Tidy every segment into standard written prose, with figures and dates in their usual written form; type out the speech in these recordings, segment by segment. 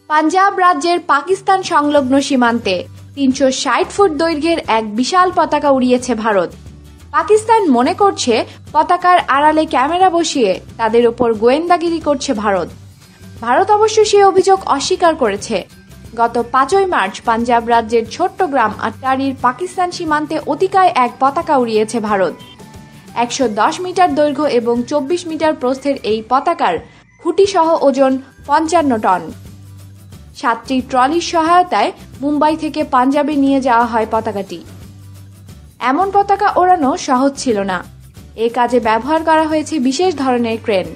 পাঞ্জাব রাজ্যের পাকিস্তান সংলগ্ন সীমান্তে ৩৬০ ফুট দৈর্ঘ্যের এক বিশাল পতাকা উড়িয়েছে ভারত। পাকিস্তান মনে করছে পতাকার আড়ালে ক্যামেরা বসিয়ে তাদের ওপর গোয়েন্দাগিরি করছে ভারত। ভারত অবশ্য সেই অভিযোগ অস্বীকার করেছে। গত ৫ই মার্চ পাঞ্জাব রাজ্যের ছোট্ট গ্রাম আট্টারির পাকিস্তান সীমান্তে অতিকায় এক পতাকা উড়িয়েছে ভারত। ১১০ মিটার দৈর্ঘ্য এবং ২৪ মিটার প্রস্থের এই পতাকার খুঁটি সহ ওজন ৫৫ টন। ৭টি ট্রলির সহায়তায় মুম্বাই থেকে পাঞ্জাবে নিয়ে যাওয়া হয় পতাকাটি। এমন পতাকা ওড়ানো সহজ ছিল না। এ কাজে ব্যবহার করা হয়েছে বিশেষ ধরনের ক্রেন।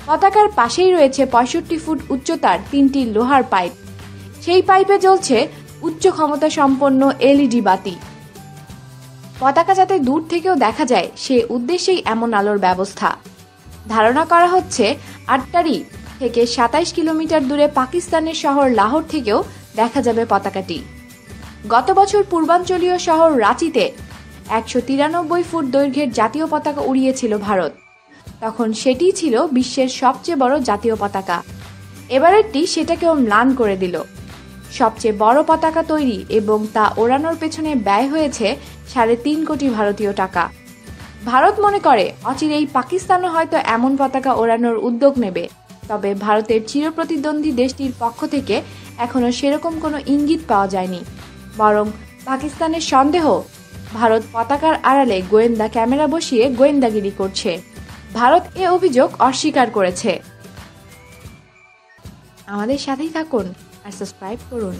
পতাকার পাশেই রয়েছে ৬৫ ফুট উচ্চতার ৩টি লোহার পাইপ। সেই পাইপে জ্বলছে উচ্চ ক্ষমতা সম্পন্ন এলইডি বাতি। পতাকা যাতে দূর থেকেও দেখা যায় সে উদ্দেশ্যেই এমন আলোর ব্যবস্থা। ধারণা করা হচ্ছে আট্টারি থেকে ২৭ কিলোমিটার দূরে পাকিস্তানের শহর লাহোর থেকেও দেখা যাবে পতাকাটি। গত বছর পূর্বাঞ্চলীয় শহর রাঁচিতে ১৯৩ ফুট দৈর্ঘ্যের জাতীয় পতাকা উড়িয়েছিল ভারত। তখন সেটিই ছিল বিশ্বের সবচেয়ে বড় জাতীয় পতাকা। এবারেরটি সেটাকেও ম্লান করে দিল। সবচেয়ে বড় পতাকা তৈরি এবং তা ওড়ানোর পেছনে ব্যয় হয়েছে ৩.৫ কোটি ভারতীয় টাকা। ভারত মনে করে অচিরেই পাকিস্তানও হয়তো এমন পতাকা ওড়ানোর উদ্যোগ নেবে। তবে ভারতের চিরপ্রতিদ্বন্দ্বী দেশটির পক্ষ থেকে এখনও সেরকম কোনো ইঙ্গিত পাওয়া যায়নি। বরং পাকিস্তানের সন্দেহ ভারত পতাকার আড়ালে গোয়েন্দা ক্যামেরা বসিয়ে গোয়েন্দাগিরি করছে। ভারত এ অভিযোগ অস্বীকার করেছে। আমাদের সাথেই থাকুন আর সাবস্ক্রাইব করুন।